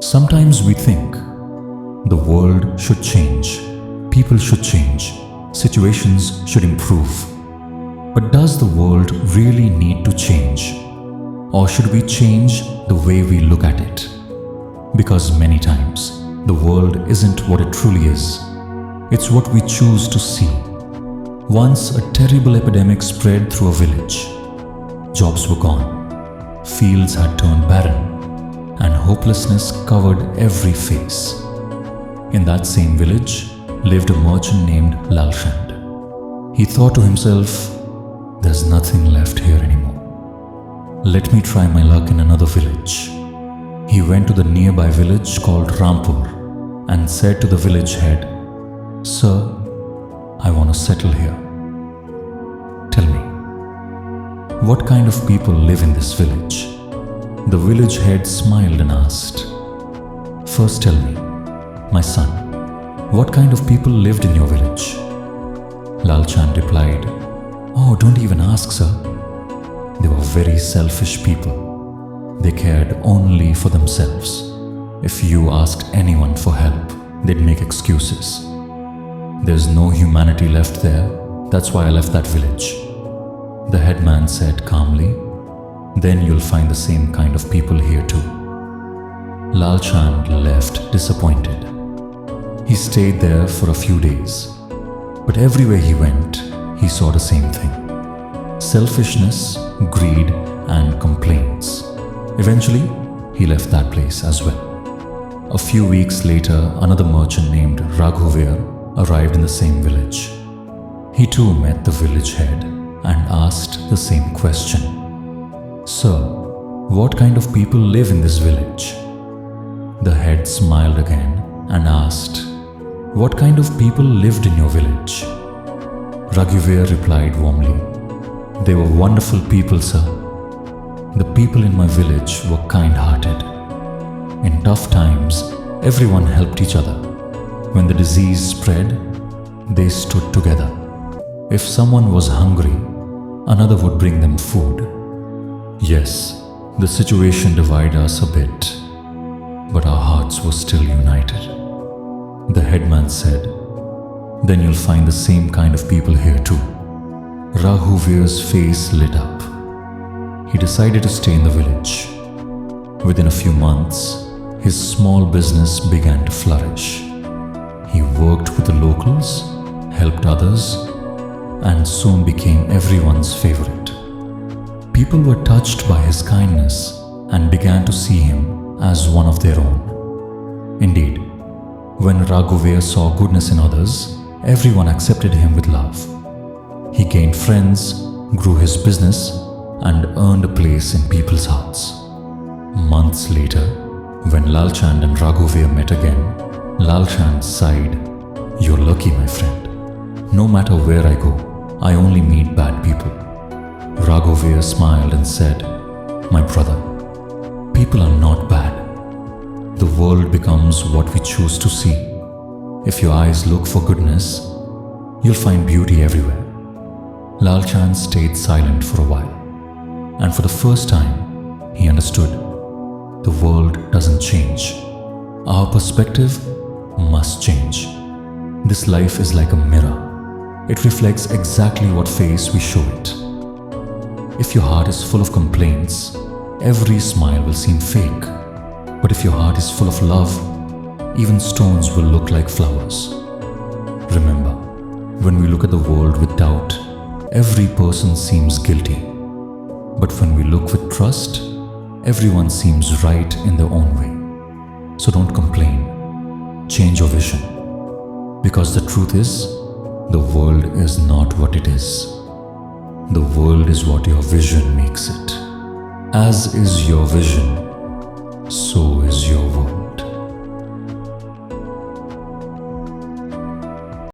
Sometimes we think the world should change, people should change, situations should improve. But does the world really need to change? Or should we change the way we look at it? Because many times, the world isn't what it truly is. It's what we choose to see. Once a terrible epidemic spread through a village. Jobs were gone, fields had turned barren, and hopelessness covered every face. In that same village lived a merchant named Lalchand. He thought to himself, "There's nothing left here anymore. Let me try my luck in another village." He went to the nearby village called Rampur and said to the village head, "Sir, I want to settle here. Tell me, what kind of people live in this village?" The village head smiled and asked, "First tell me, my son, what kind of people lived in your village?" Lalchand replied, "Oh, don't even ask, sir. They were very selfish people. They cared only for themselves. If you asked anyone for help, they'd make excuses. There's no humanity left there. That's why I left that village." The headman said calmly, "Then you'll find the same kind of people here too." Lalchand left disappointed. He stayed there for a few days, but everywhere he went, he saw the same thing: selfishness, greed, and complaints. Eventually, he left that place as well. A few weeks later, another merchant named Raghuveer arrived in the same village. He too met the village head and asked the same question: "Sir, what kind of people live in this village?" The head smiled again and asked, "What kind of people lived in your village?" Raghuveer replied warmly, "They were wonderful people, sir. The people in my village were kind-hearted. In tough times, everyone helped each other. When the disease spread, they stood together. If someone was hungry, another would bring them food. Yes, the situation divided us a bit, but our hearts were still united." The headman said, "Then you'll find the same kind of people here too." Raghuveer's face lit up. He decided to stay in the village. Within a few months, his small business began to flourish. He worked with the locals, helped others, and soon became everyone's favorite. People were touched by his kindness and began to see him as one of their own. Indeed, when Raghuveer saw goodness in others, everyone accepted him with love. He gained friends, grew his business, and earned a place in people's hearts. Months later, when Lalchand and Raghuveer met again, Lalchand sighed, "You're lucky, my friend. No matter where I go, I only meet bad people." Raghuveer smiled and said, "My brother, people are not bad. The world becomes what we choose to see. If your eyes look for goodness, you'll find beauty everywhere." Lalchand stayed silent for a while, and for the first time, he understood the world doesn't change. Our perspective must change. This life is like a mirror. It reflects exactly what face we show it. If your heart is full of complaints, every smile will seem fake. But if your heart is full of love, even stones will look like flowers. Remember, when we look at the world with doubt, every person seems guilty. But when we look with trust, everyone seems right in their own way. So don't complain. Change your vision. Because the truth is, the world is not what it is. The world is what your vision makes it. As is your vision, so is your world.